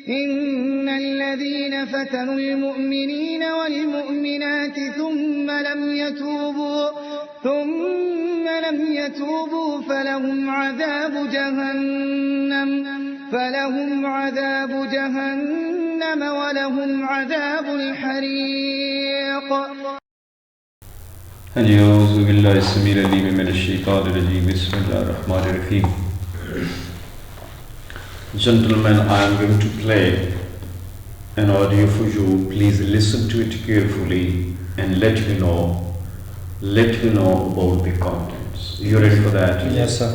إن الذين فتنوا المؤمنين والمؤمنات ثم لم يتوبوا فلهم عذاب جهنم ولهم عذاب الحريق. أعوذ بالله السميع العليم من الشيطان الرجيم. بسم الله الرحمن الرحيم. Gentlemen, I am going to play an audio for you. Please listen to it carefully and let me know about the contents. You ready for that? Yes, sir.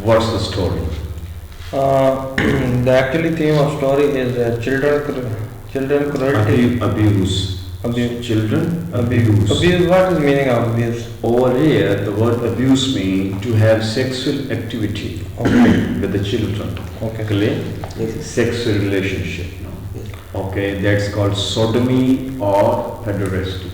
What's the story? The actually theme of story is children cruelty. Abuse. Children abuse. Abuse. What is meaning of abuse? Over here, the word abuse means to have sexual activity with the children. Okay. Clear? Yes. Sexual relationship. No? Okay, that's called sodomy or pederasty.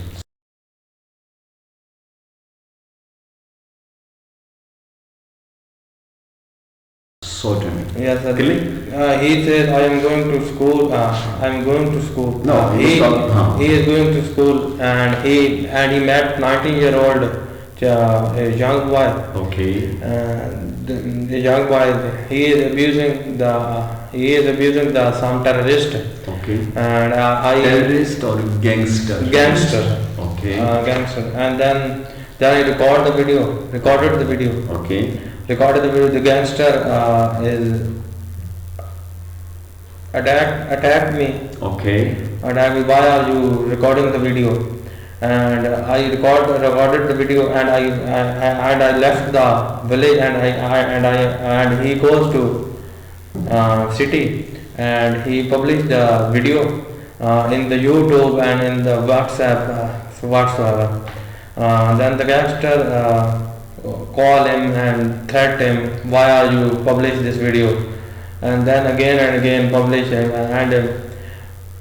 Sodomy. Yes, sir. Correct? He says, I am going to school. I am going to school. No, he is going to school, and he met 19-year-old a young boy. Okay. The young boy, he is abusing the some terrorist. Okay. And Terrorist or gangster? Gangster. Okay. Gangster. And then he recorded the video. Okay. Recorded the video. The gangster is attacked me. Okay. Attacked me. Why are you recording the video? And I recorded the video, and I left the village, and he goes to city, and he published the video in the YouTube and in the WhatsApp whatsoever. Then the gangster call him and threat him, why are you publish this video? And then again and again publish him,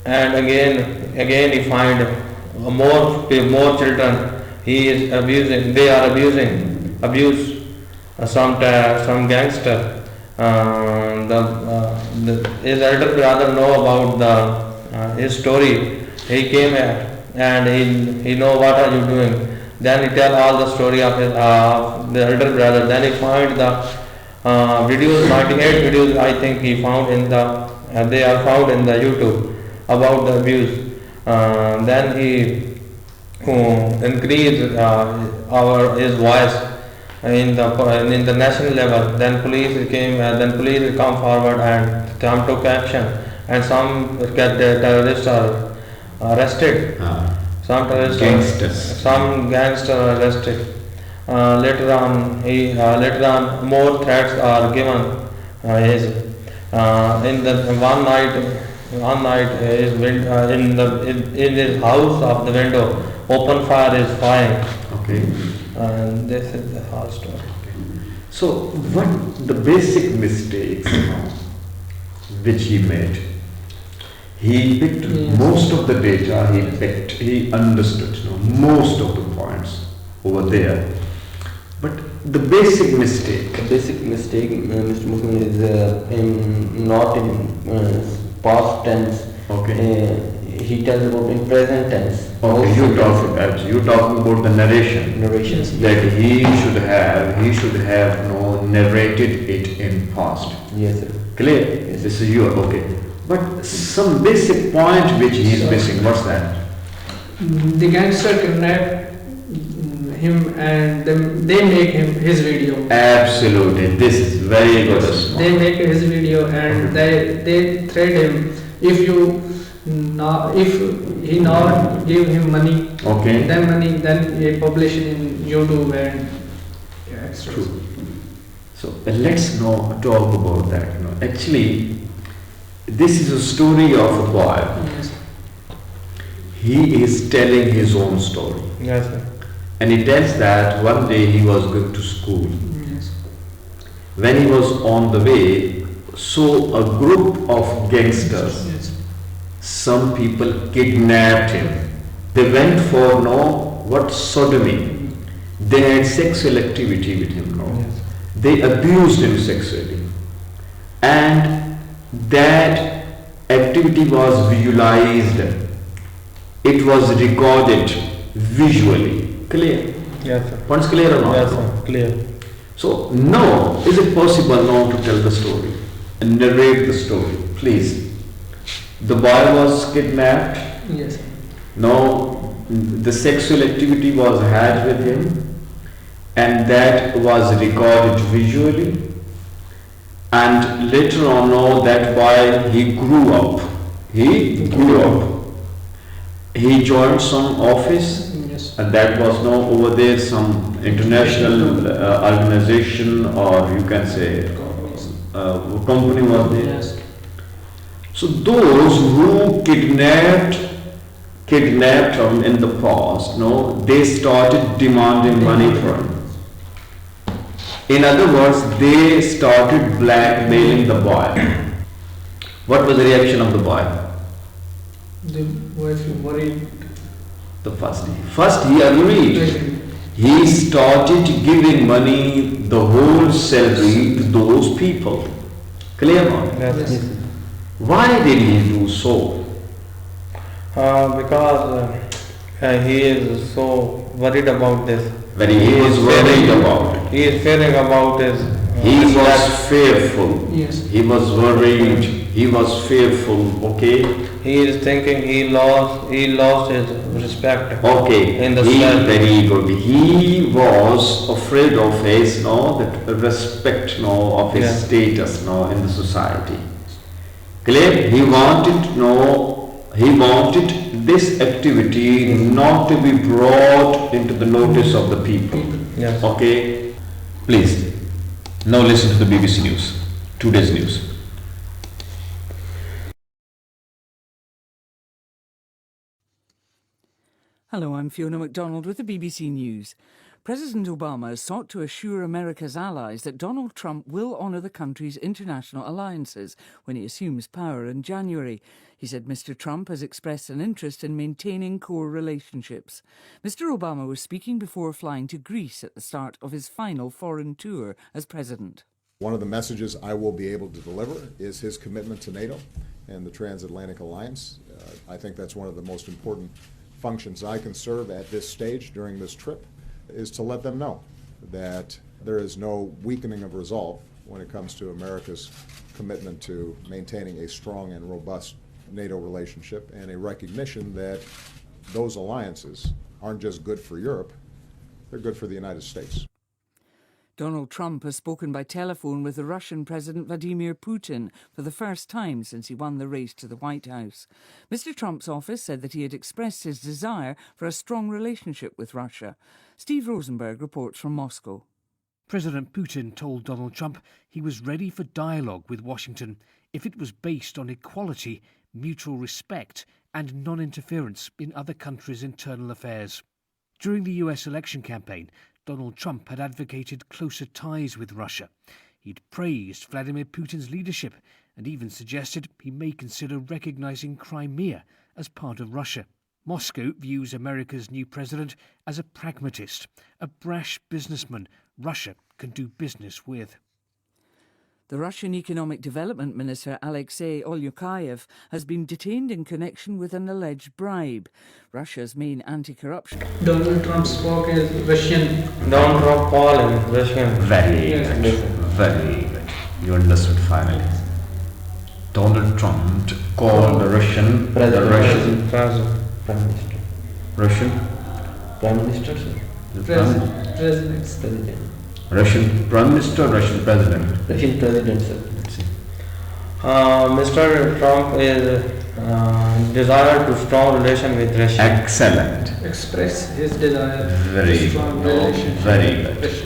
and again he find more children. He is abusing. They are abuse some gangster. His elder brother know about his story. He came here and he know what are you doing. Then he tell all the story of his the elder brother. Then he find the videos, 98 videos I think he found in the they are found in the YouTube about the abuse. Then he increased his voice in the national level. Then police came. Then police come forward and some took action, and some terrorists are arrested. Some terrorists, some gangsters are arrested. Later on, more threats are given. In the one night in his house of the window, open fire is firing. Okay. And this is the whole story. So, what the basic mistakes which he made? He picked most of the data. He understood most of the points over there. But the basic mistake. Mr. Muslim, is not in past tense. Okay. He tells about in present tense. Okay, you talking about the narration. Narrations. That he should have narrated it in past. Yes, sir. Clear? Yes. This is your okay. But some basic point which he is missing. What's that? The gangster kidnapped him and they make him his video. Absolutely. This is very good. They make his video and they threat him if he not give him money. Okay. Then he publish it in YouTube and extras. True. So let's now talk about that. Actually, this is a story of a boy. Yes. He is telling his own story. Yes, sir. And he tells that one day he was going to school. Yes. When he was on the way, so a group of gangsters, Yes. some people kidnapped him. They went for sodomy. They had sexual activity with him. Yes. They abused him sexually. And that activity was visualized. It was recorded visually. Clear? Yes, sir. Points clear or not? Yes, sir. Clear. So now, is it possible now to tell the story and narrate the story? Please. The boy was kidnapped. Yes. Now the sexual activity was had with him, and that was recorded visually. And later on, now that boy, he grew up. He joined some office, Yes. and that was now over there some international organization, or you can say company was there. Yes. So those who kidnapped him in the past, they started demanding money from him. In other words, they started blackmailing the boy. What was the reaction of the boy? The wife worried. First he agreed. He started giving money, the whole salary to those people. Clear on? Yes. Why did he do so? Because he is so worried about this. When he was worried about it. He is fearing about his. He was fearful. Yes. He was worried. He was fearful. Okay. He is thinking he lost his respect. Okay. In the He society. very good. He was afraid of his the respect of his Yeah. status in the society. Clear? He wanted this activity not to be brought into the notice of the people. Yes. Okay? Please, now listen to the BBC News, today's news. Hello, I'm Fiona MacDonald with the BBC News. President Obama has sought to assure America's allies that Donald Trump will honour the country's international alliances when he assumes power in January. He said Mr. Trump has expressed an interest in maintaining core relationships. Mr. Obama was speaking before flying to Greece at the start of his final foreign tour as president. One of the messages I will be able to deliver is his commitment to NATO and the transatlantic alliance. I think that's one of the most important functions I can serve at this stage during this trip, is to let them know that there is no weakening of resolve when it comes to America's commitment to maintaining a strong and robust NATO relationship, and a recognition that those alliances aren't just good for Europe, they're good for the United States. Donald Trump has spoken by telephone with the Russian President Vladimir Putin for the first time since he won the race to the White House. Mr. Trump's office said that he had expressed his desire for a strong relationship with Russia. Steve Rosenberg reports from Moscow. President Putin told Donald Trump he was ready for dialogue with Washington if it was based on equality, mutual respect and non-interference in other countries' internal affairs. During the US election campaign, Donald Trump had advocated closer ties with Russia. He'd praised Vladimir Putin's leadership and even suggested he may consider recognizing Crimea as part of Russia. Moscow views America's new president as a pragmatist, a brash businessman Russia can do business with. The Russian Economic Development Minister Alexei Olyukayev has been detained in connection with an alleged bribe. Russia's main anti-corruption. Donald Trump spoke as Russian. Don't drop Paul in Russian. Very Yes. good. Very good. You understood finally. Donald Trump called the Russian, President. Russian, Prime Minister. Russian, Prime Minister, sir. President. Russian Prime Minister, Russian President. Russian President, sir. Mr. Trump is desire to strong relation with Russia. Excellent. Express his desire Very for strong good. relationship Very with good. Russia.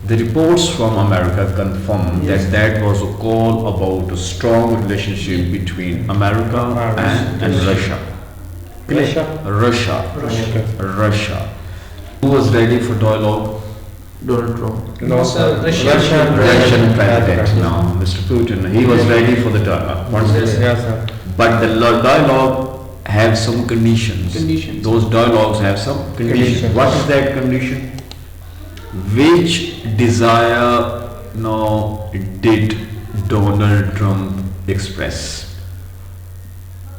The reports from America confirm Yes. that was a call about a strong relationship between America and Russia. Russia. Russia. Who was ready for dialogue? Donald Trump. No, sir, Russian Russian president. No, Mr. Putin. He was ready for the dialogue. Yes, sir. But the dialogue have some conditions. Conditions. Those dialogues have some conditions. Conditions. What is that condition? Which desire did Donald Trump express?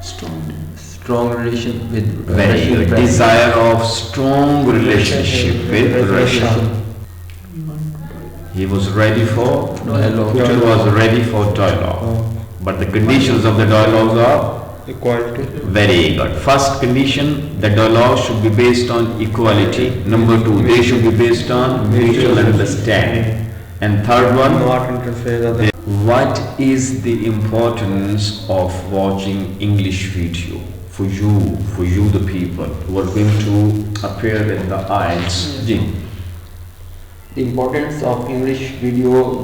Strong relation with Very Russian good. president. Desire of strong relationship with Russia. He was ready for Dialogue. Putin was ready for dialogue. But the conditions of the dialogues are Equality. very good. First condition, the dialogue should be based on equality. Number two, they should be based on mutual understanding. And third one, Not interfere with the what is the importance of watching English video for you the people who are going to appear in the IELTS? Ji. The importance of English video,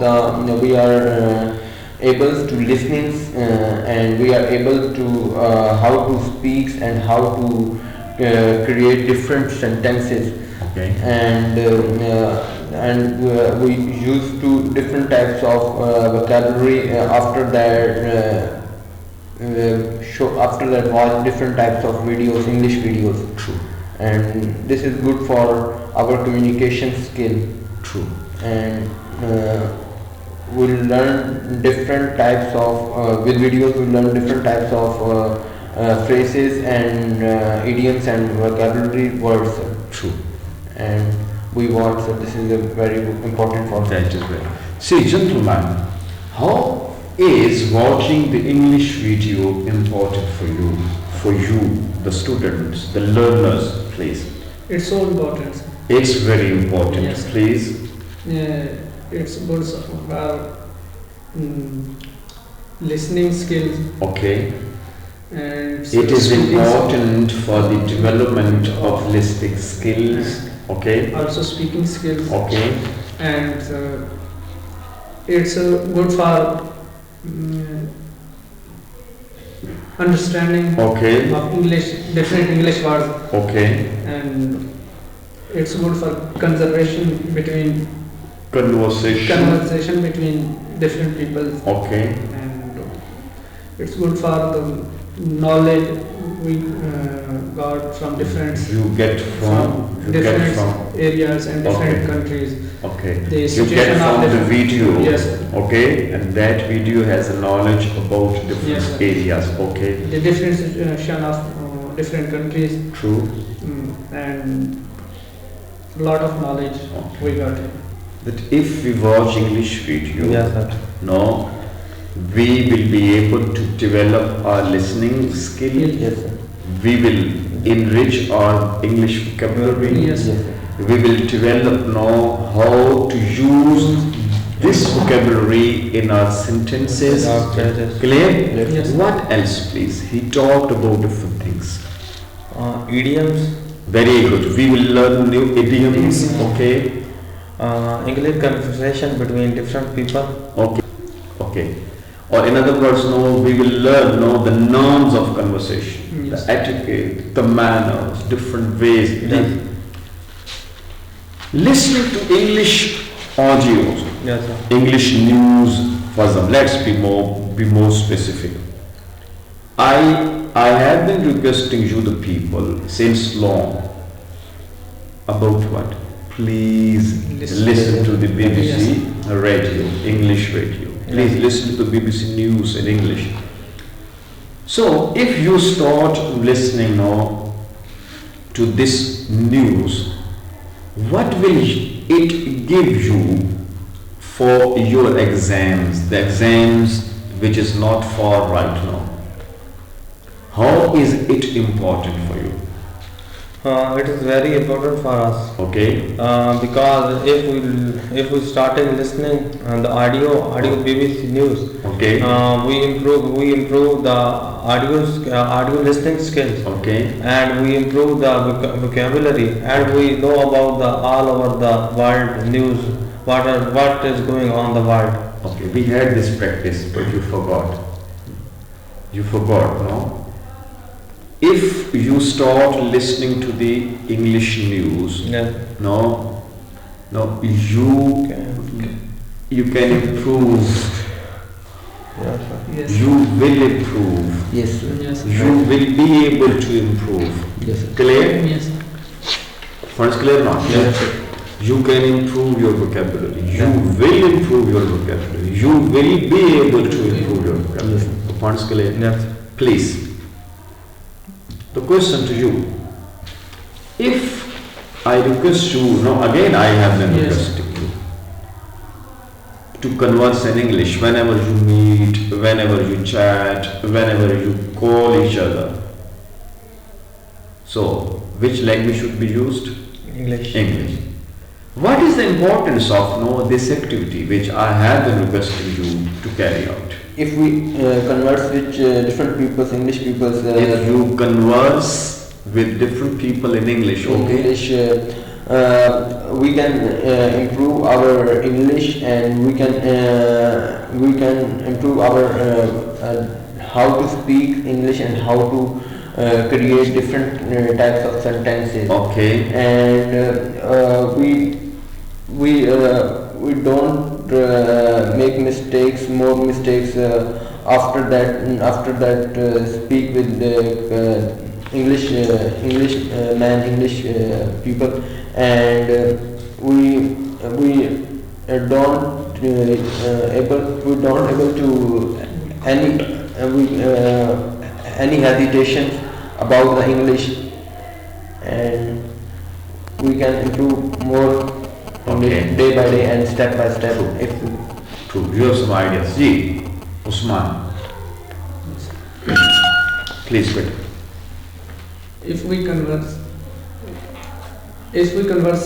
we are able to listen and we are able to how to speak and how to create different sentences, Okay. and we use two different types of vocabulary after that show after that watch different types of videos, English videos. True. And this is good for our communication skill. True. And we'll learn different types of with videos. We'll learn different types of phrases and idioms and vocabulary words. True. And we want, so this is a very important for That is right. See, gentlemen, how is watching the English video important for you? For you, the students, the learners, please. It's so important. Sir. It's very important, Yes. please. It's good for listening skills Okay. and It is speaking important for the development of listening skills. Okay. also speaking skills, Okay. and it's good for understanding Okay. of English, different English words, Okay. and it's good for conservation between Conversation. between different people, Okay. and it's good for the knowledge we got from different You get from. areas and different Okay. countries. Okay. The You situation get of from the different- video. Yes, Okay. And that video has a knowledge about different Yes, sir. areas. Okay. the different situation of different countries, True. and lot of knowledge we got. That if we watch English video, Yes, sir. no, we will be able to develop our listening skill. Yes, sir. We will enrich our English vocabulary. Yes. Yes, sir. We will develop know how to use this vocabulary in our sentences. Phrases. Clear? Yes. What else, please? He talked about different things. Idioms, Very good. We will learn new idioms. Okay. English conversation between different people. Okay. Okay. Or in other words, no, we will learn the norms of conversation, Yes. the etiquette, the manners, different ways. Yes. Listening to English audios, Yes, sir. English news, for example, let's be more specific. I have been requesting you the people since long about what? Please listen to the BBC radio, English radio. Please listen to the BBC News in English. So if you start listening now to this news, what will it give you for your exams, the exams which is not far right now? How is it important for you? It is very important for us Okay. because if we started listening the audio BBC News, Okay. we improve the audio listening skills, Okay. and we improve the vocabulary, and we know about the all over the world news, what is going on the world. Okay. We had this practice, but you forgot. You forgot, no? If you start listening to the English news, Yes. no, you can improve. Yes, sir. Yes. You will improve. Yes, sir. Yes. You will be able to improve. Yes, sir. Clear? Yes. First clear not? Yes, sir. You can improve your vocabulary. You will improve your vocabulary. You will be able to improve your vocabulary. Points clear? Yes. Please. The question to you. If I request you, now again I have been Yes. requesting you to converse in English whenever you meet, whenever you chat, whenever you call each other. So, which language should be used? English. English. What is the importance of this activity which I have been requesting you to carry out? If we converse with different peoples, English peoples, If you converse with different people in English, okay? English, we can improve our English, and we can improve our how to speak English and how to create different types of sentences. Okay. And we don't make mistakes, more mistakes after that speak with English people, and we don't able to any hesitation about the English, and we can improve more Okay. day by day and step by step. If True. You have some ideas. Ji, Usman. Please quit. If we converse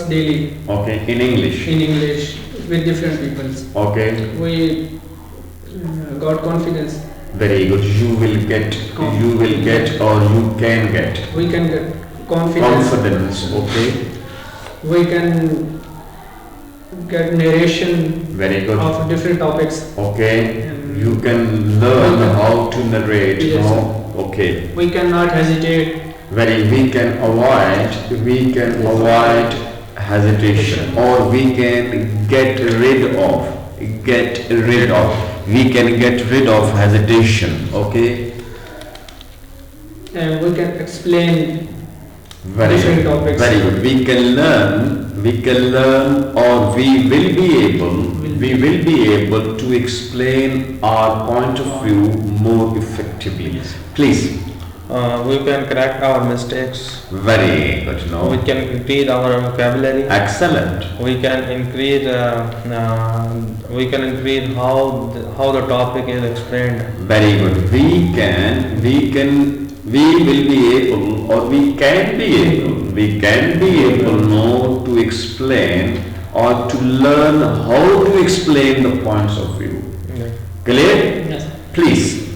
daily Okay. In English. in English with different peoples, Okay. we got confidence. Very good. You will get, or you can get We can get confidence. confidence. Okay. We can get narration Very good. of different topics. Okay. And You can learn how to narrate. Yes. No? Okay. we cannot hesitate. We can avoid hesitation, or we can get rid of, we can get rid of hesitation. Okay. And we can explain Very different good. topics. Very good. We can learn, or we will be able to explain our point of view more effectively. Please. We can correct our mistakes. Very good. No. We can increase our vocabulary. Excellent. We can increase how the topic is explained. Very good. We will be able, or we can be able now to explain, or to learn how to explain the points of view. Yeah. Clear? Yes. Please.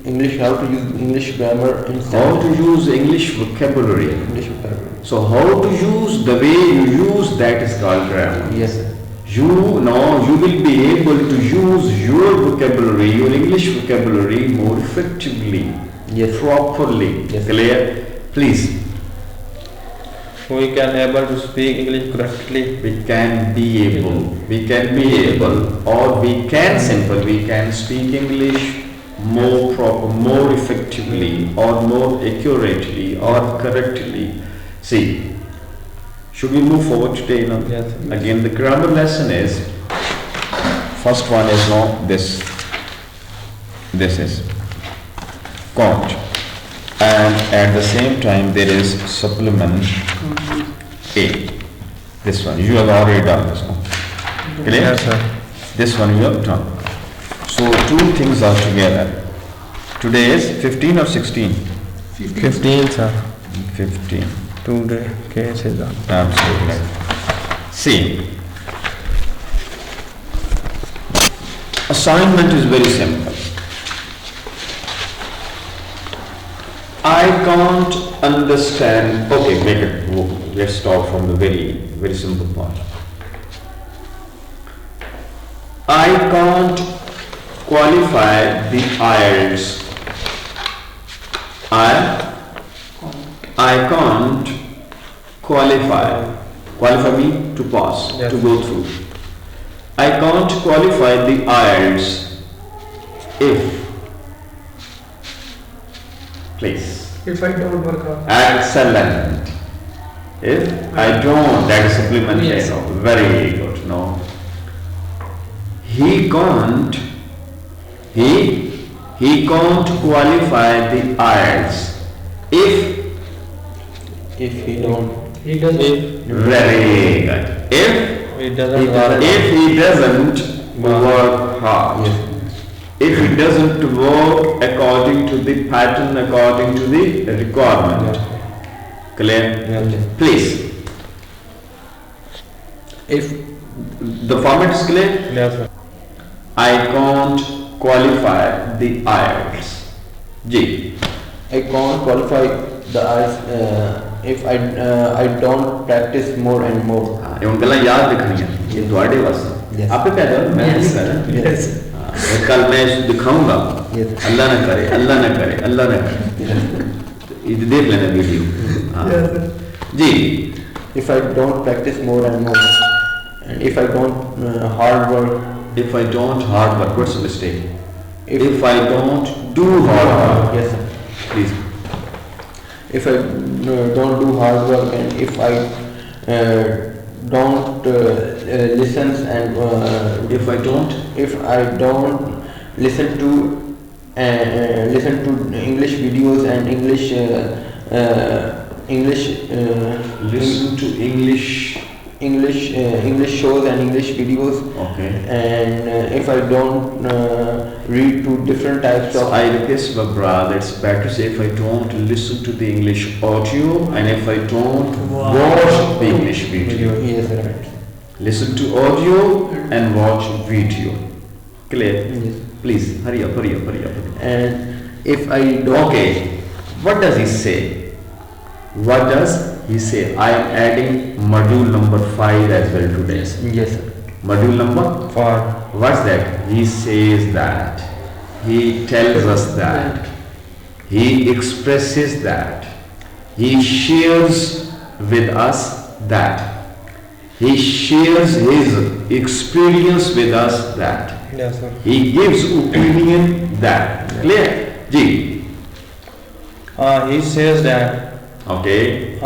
English, how to use English grammar in How to use English vocabulary. English vocabulary. So how to use, the way you use that is called grammar. Yes, sir. You will be able to use your vocabulary, your English vocabulary more effectively, Yes. properly. Yes. Clear? Please. We can able to speak English correctly. We can be able, or we can speak English more proper, more effectively, or more accurately, or correctly. See, should we move forward today now? Yes. Again, the grammar lesson is, first one is now this is count, and at the same time there is supplement A. This one, you have already done this one. Clear? Yes, sir. This one you have done. So two things are together. Today is 15 or 16? 15, sir. 15. Today case is on. Absolutely. See, assignment is very simple. I can't understand. Okay, make it. Let's start from the very simple part. I can't qualify the IELTS. I can't qualify me to pass, Yes. to go through. I can't qualify the IELTS if, please. If I don't work out. Excellent. If I don't, that is supplement. Yes. No. Very good. No. He can't qualify the IELTS if He don't. He doesn't. very good. If It doesn't work. he doesn't work hard. Yes. If he doesn't work according to the pattern, according to the requirement. Clear? Yes. Please. If the format is clear, Yes, sir. I can't qualify the IELTS. G. I can't qualify the IELTS if I don't practice more and more. ਇਹ ਹੁਣ ਗੱਲਾਂ ਯਾਦ ਰੱਖਣੀਆਂ ਇਹ ਤੁਹਾਡੇ ਵਾਸਤੇ Yes. ਆਪੇ ਕਹਿ ਦਿਓ ਮੈਂ ਨਹੀਂ ਕਰ ਰਿਹਾ Yes. कल मैं दिखाऊंगा Yes. अल्लाह ना करे ये देख लेना वीडियो हाँ। जी If I don't practice more and more, and if I don't hard work, if I don't hard work, what's the mistake? If I don't do hard work. Yes, sir. Please. If I don't do hard work, and if I don't listen and If I don't. if I don't listen to English videos and English Listen to English. English shows and English videos, Okay. and if I don't read to different types So of I request my brother, it's better to say if I don't listen to the English audio and if I don't watch the English video. yes, right. Listen to audio and watch video. Clear? Yes. Please, hurry up, hurry up, hurry up. And if I don't Okay, what does he say? What does he say? I am adding module number 5 as well today. yes, sir. Module number? For What's that? He says that. He tells us that. He expresses that. He shares with us that. He shares his experience with us that. yes, sir. He gives opinion that. Clear? Ji. He says that Okay.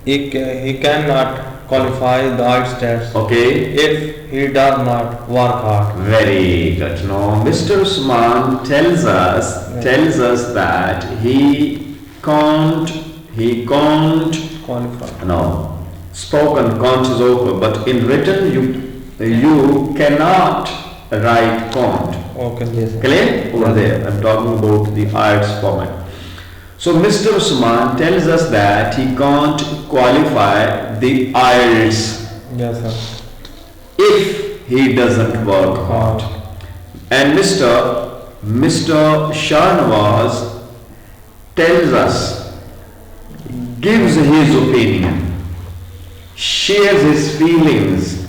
he cannot qualify the IELTS test Okay. if he does not work hard. Very good. Now, Mr. Usman tells us that he can't Qualify. no, spoken can't is okay, but in written you cannot write can't. Okay. Yes, sir. Clear? Over there, I'm talking about the IELTS format. So Mr. Usman tells us that he can't qualify the IELTS Yes, sir. if he doesn't work hard. And Mr. Shahnawaz tells us, gives his opinion, shares his feelings,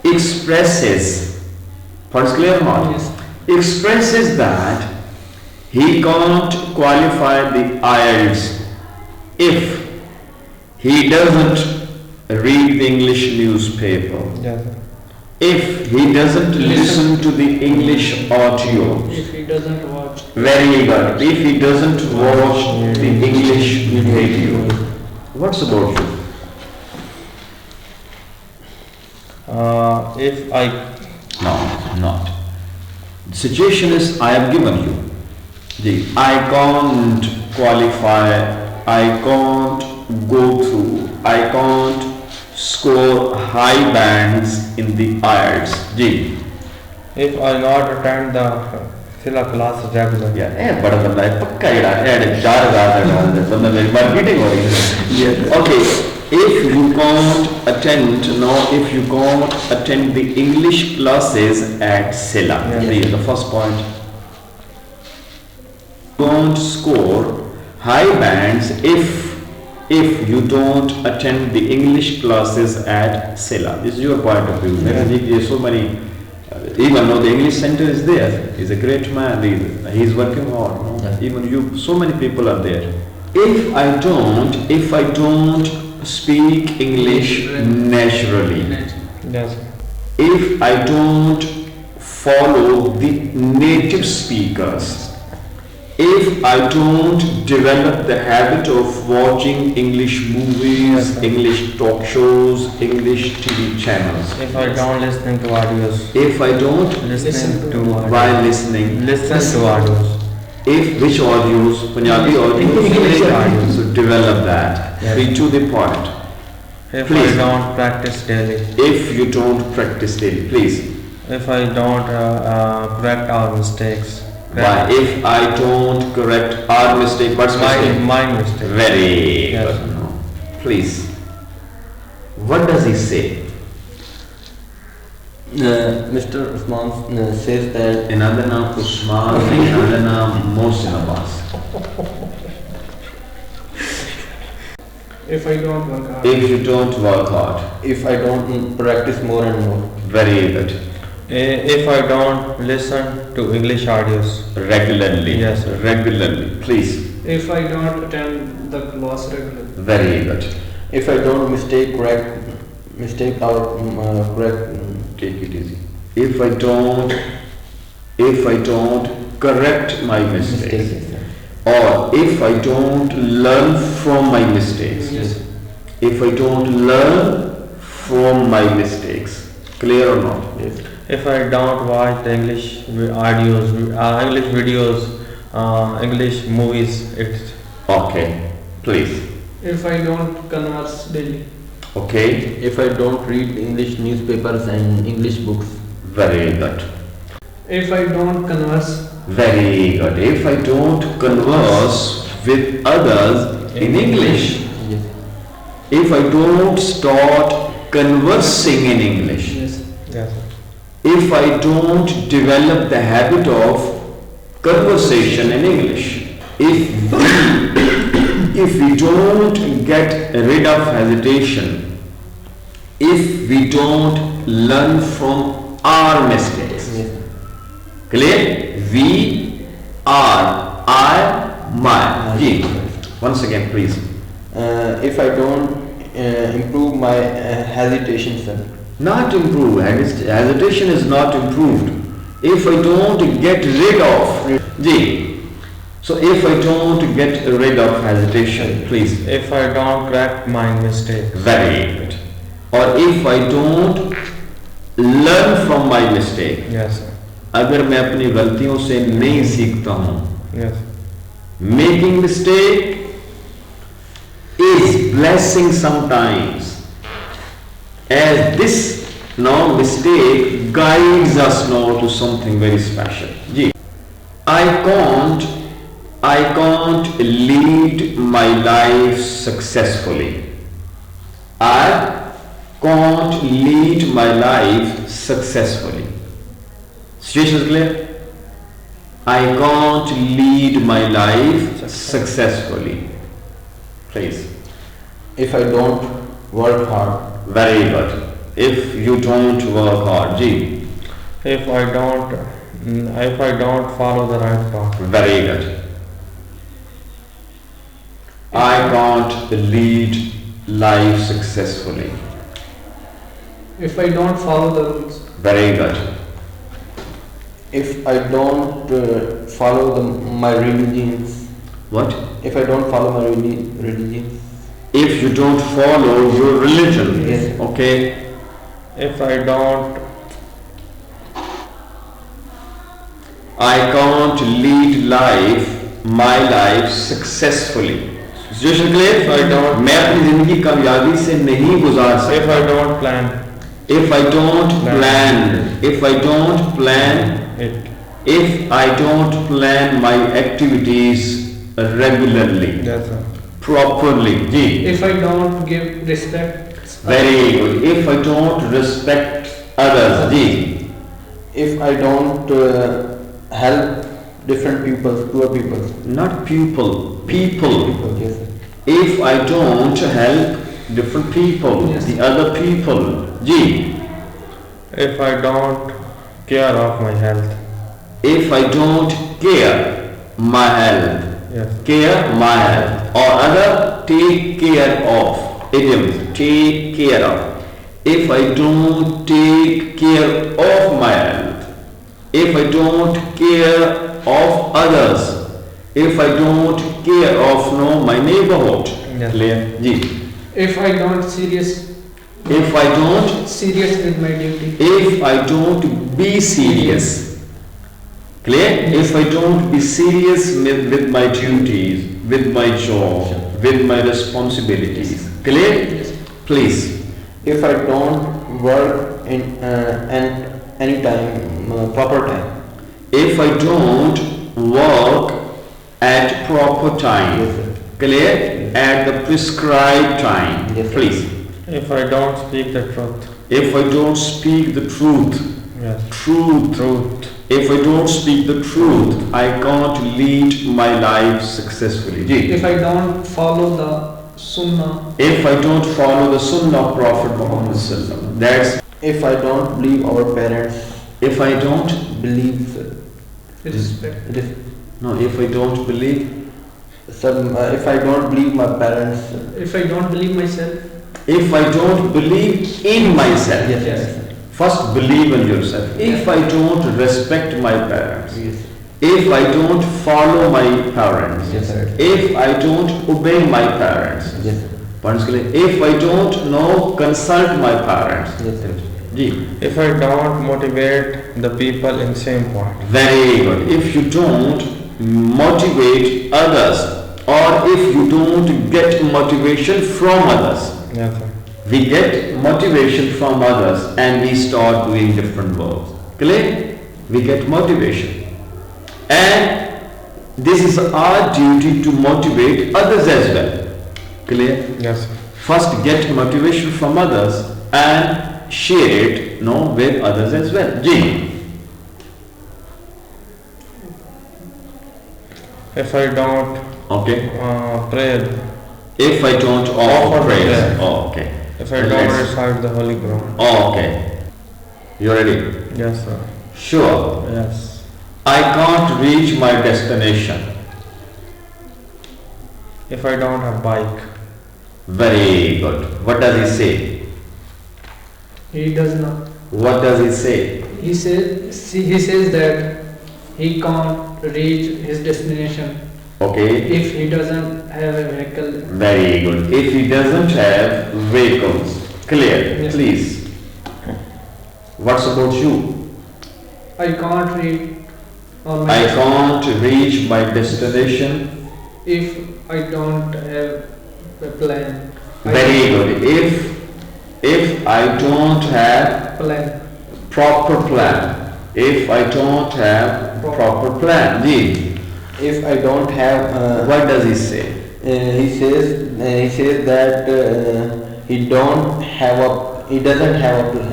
expresses, first clear or not? Yes. Expresses that he can't qualify the IELTS if he doesn't read the English newspaper, Yes, sir. if he doesn't listen to the English audio. If he doesn't watch, Very good. If he doesn't watch the English video. What's about you? If I No, not. The situation is I have given you. I can't qualify, I can't go through, I can't score high bands in the IELTS. Ji. if I not attend the Sila class regular. Yeah, बड़ा बंदा है पक्का ये add 4000 डाल दे बंदा मेरी marketing हो रही है. Okay, if you can't attend, if you can't attend the English classes at Sila, Yeah. the first point. Don't score high bands if you don't attend the English classes at Sila. This is your point of view. There's so many. Even though the English center is there, he's a great man. He's working hard. No? Yeah. Even you, so many people are there. If I don't speak English naturally, Yes, sir. if I don't follow the native speakers, if I don't develop the habit of watching English movies, English talk shows, English TV channels, If I don't listening to audios, if I don't listening to audios, while listening, listen to audios. if which audios, Punjabi audios, English audios. so develop that. Yes. Be to the point. If Please. I don't practice daily, If you don't practice daily, please. if I don't correct our mistakes, Why? If I don't correct our mistake, what's mistake? my mistake. Very Yes. good. No. Please. What does he say? Mr. Usman says that Another name Usman, another name Mohsin Abbas. if I don't work hard, If you don't work hard, if I don't practice more and more, very good. If I don't listen to English audios, Regularly. Yes, sir. Regularly. Please. if I don't attend the class regularly, Very good. if I don't mistake or correct Take it easy. If I don't if I don't correct my mistakes, Yes, sir. or if I don't learn from my mistakes, Yes. if I don't learn from my mistakes, clear or not? Yes. If I don't watch the English audios, English videos, English movies, it's Okay, please. If I don't converse daily. Okay, If I don't read English newspapers and English books. very good. If I don't converse. Very good. If I don't converse with others in English, Yes. if I don't start conversing in English, Yes. yes. if I don't develop the habit of conversation in English, if we don't get rid of hesitation, if we don't learn from our mistakes, Yes. clear? We are, I, my. Ji. Once again, please. If I don't improve my hesitation, sir. Not improve. Hesitation is not improved. If I don't get rid of, Ji. So if I don't get rid of hesitation, please. If I don't correct my mistake. Very good. Or if I don't learn from my mistake. Yes, sir. अगर मैं अपनी गलतियों से नहीं सीखता हूँ, Yes. making mistake is blessing sometimes, as this mistake guides us now to something very special. Ji, I can't lead my life successfully. I can't lead my life successfully. Situation is clear? I can't lead my life successfully. Please. If I don't work hard. Very good. If you don't work hard, Ji. If I don't follow the right path. Very good. I can't lead life successfully. If I don't follow the rules. Very good. If I don't follow my religions. What? If I don't follow my religion. If you don't follow your religion. Yes. Okay. If I don't, I can't lead my life successfully. Situation clear? If I don't- मैं अपनी जिंदगी कामयाबी से नहीं गुजार सकता. if I don't plan If I don't plan, if I don't plan, it. if I don't plan my activities regularly, Yes, sir. properly, Ji. If I don't give respect. Very good. If I don't respect others, Ji. If I don't help different people, poor people. Not people. Yes, sir. If I don't help different people, Yes. the other people, Ji. If I don't care of my health. If I don't care my health, Yes. care my health, or other take care of, idiom, take care of. If I don't take care of my health, if I don't care of others, if I don't care of my neighborhood, Yes. clear? Ji. If I don't serious If I don't, with my duty. if I don't be serious, clear? If I don't be serious with my duties, with my job, with my responsibilities, clear? Please. If I don't work in any time, proper time. If I don't work at proper time, Yes, sir. clear? At the prescribed time, Yes, sir. please. If I don't speak the truth. If I don't speak the truth, Yes. truth. If I don't speak the truth, I can't lead my life successfully. Ji. If I don't follow the sunnah. If I don't follow the sunnah of Prophet Muhammad Sallallahu, that's If I don't believe our parents. if I don't, Believe. Respect. no, if I don't believe, If I don't believe my parents. If I don't believe myself. if I don't believe in myself, Yes. First, believe in yourself. If I don't respect my parents, Yes. if I don't follow my parents, Yes, sir. if I don't obey my parents, Yes, sir. if I don't consult my parents, Yes, sir. Ji, If I don't motivate the people in same point. very good. If you don't motivate others, or if you don't get motivation from others, Yes, sir. we get motivation from others and we start doing different works. Clear? We get motivation. And this is our duty to motivate others as well. Clear? Yes, sir. First get motivation from others and share it with others as well. Ji. If I don't Okay. pray, If I don't Offer offer praise. prayer. Oh, okay. if I don't recite the Holy Quran. Oh, okay. You ready? Yes, sir. Sure. Yes. I can't reach my destination. If I don't have bike. Very good. What does he say? He does not. What does he say? He says that he can't reach his destination Okay. if he doesn't have a vehicle. Very good. If he doesn't have vehicles. Clear. Yes. Please. What's about you? I can't reach on my I can't reach my destination. if I don't have a plan. Very good. If I don't have Plan. proper plan. If I don't have proper plan. Ji. If I don't have, What does he say? he says that he doesn't have a plan.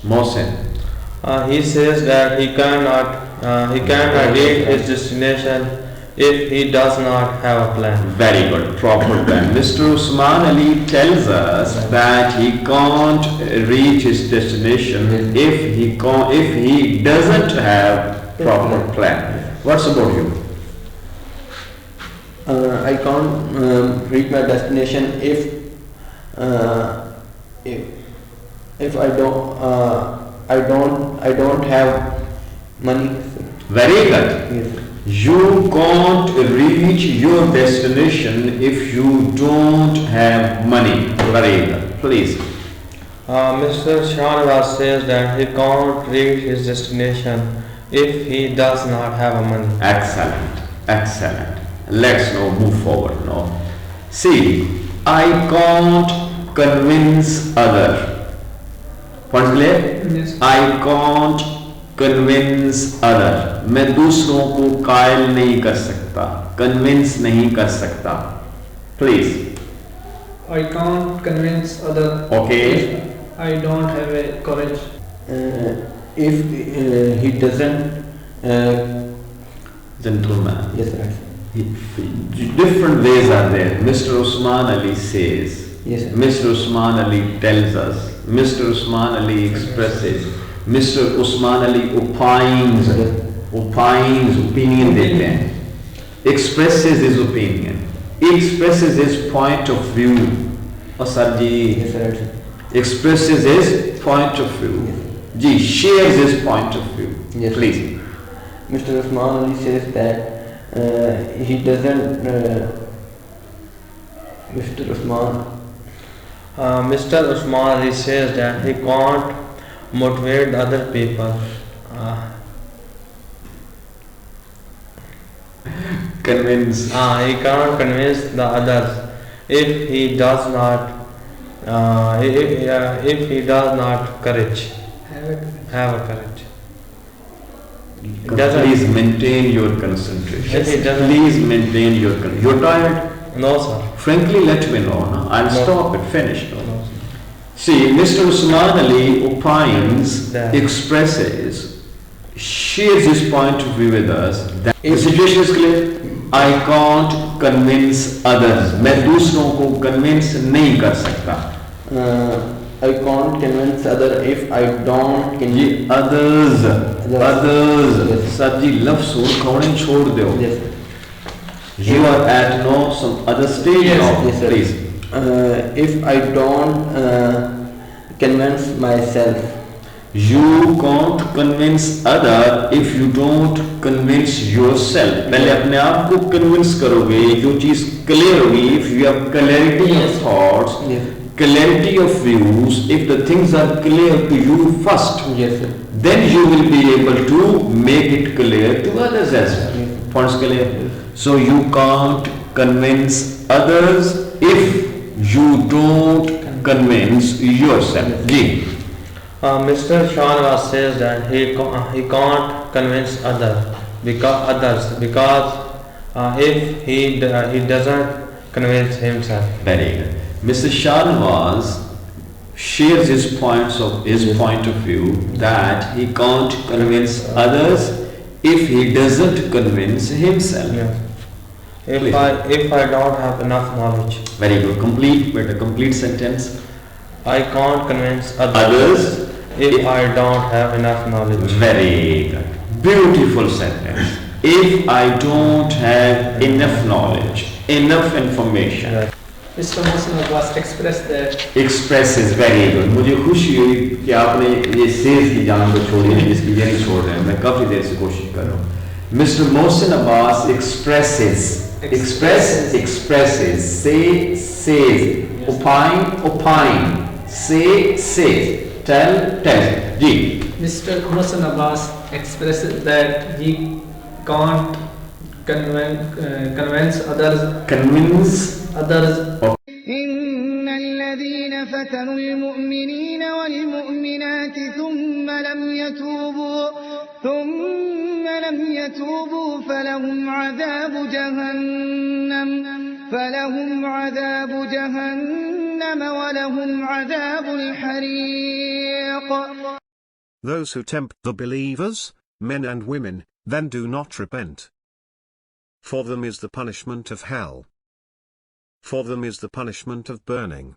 Mohsen. He says that he cannot reach his destination if he does not have a plan. Very good, proper plan. Mr. Usman Ali tells us that he can't reach his destination if he doesn't have proper plan. What's about you? I can't reach my destination if I don't have money. Very good. Yes. You can't reach your destination if you don't have money. Very good. Please. Mr. Shanawaz says that he can't reach his destination if he does not have a money. Excellent. Excellent. Let's now move forward now. See, I can't convince other. What's clear? Yes. I can't convince other. मैं दूसरों को कायल नहीं कर सकता, convince नहीं कर सकता. Please. I can't convince other. Okay. if I don't have a courage. If he doesn't, Gentleman. yes, right. Different ways are there. Mr. Usman Ali says. Yes, sir. Mr. Usman Ali tells us. Mr. Usman Ali expresses. Mr. Usman Ali opines. Opinion देते हैं. Expresses his opinion. Expresses his point of view. और sir ji Yes, right. expresses his point of view. Ji shares his point of view. Yes. Please. Mr. Usman Ali says that he doesn't. Mr. Usman. Mr. Usman Ali says that he can't motivate other people. Convince. He can't convince the others if he does not courage. Have a courage. Doesn't- Please maintain your concentration. If he doesn't- Please maintain your concentration. You're tired? No, sir. Frankly, let me know. No? I'll No. stop it. Finish. No? No, See, Mr. Usman Ali opines, That- expresses, shares his point of view with us. That the situation is clear. I can't convince others. मैं दूसरों को convince नहीं कर सकता. I can't convince other if I don't. ये others, others. Yes. Sir जी लफ्ज़ और कौने छोड़ दो. Yes. You are at some other stage Yes, now. yes, sir. Please. If I don't convince myself. You can't convince other if you don't convince yourself. पहले अपने आप को convince करोगे, जो चीज clear होगी, if you have clarity of thoughts, clarity of views, if the things are clear to you first, then you will be able to make it clear to others as well. Points clear? So you can't convince others if you don't convince yourself. Mr. Shanwas says that he can't convince others because if he doesn't convince himself. Very good. Mr. Shanwas shares his point of view that he can't convince others if he doesn't convince himself. Yeah. If I don't have enough knowledge. Very good. Complete sentence. I can't convince others if I don't have enough knowledge. Very good. Beautiful sentence. If I don't have enough knowledge, enough information. Right. Mr. Mohsin Abbas expressed that. Express is very good. मुझे खुशी हुई कि आपने ये says की जान को छोड़ी है, जिसकी ये नहीं छोड़ रहे हैं. मैं काफी देर से कोशिश कर रहा हूँ. Mr. Mohsin Abbas expresses, say, says, opine, say, says, tell. Ji. Mr. Mohsin Abbas expresses that he can't convince others. إن الذين فتنوا المؤمنين والمؤمنات ثم لم يتوبوا فلهم عذاب جهنم ولهم عذاب الحريق. Those who tempt the believers, men and women, then do not repent. For them is the punishment of hell. For them is the punishment of burning.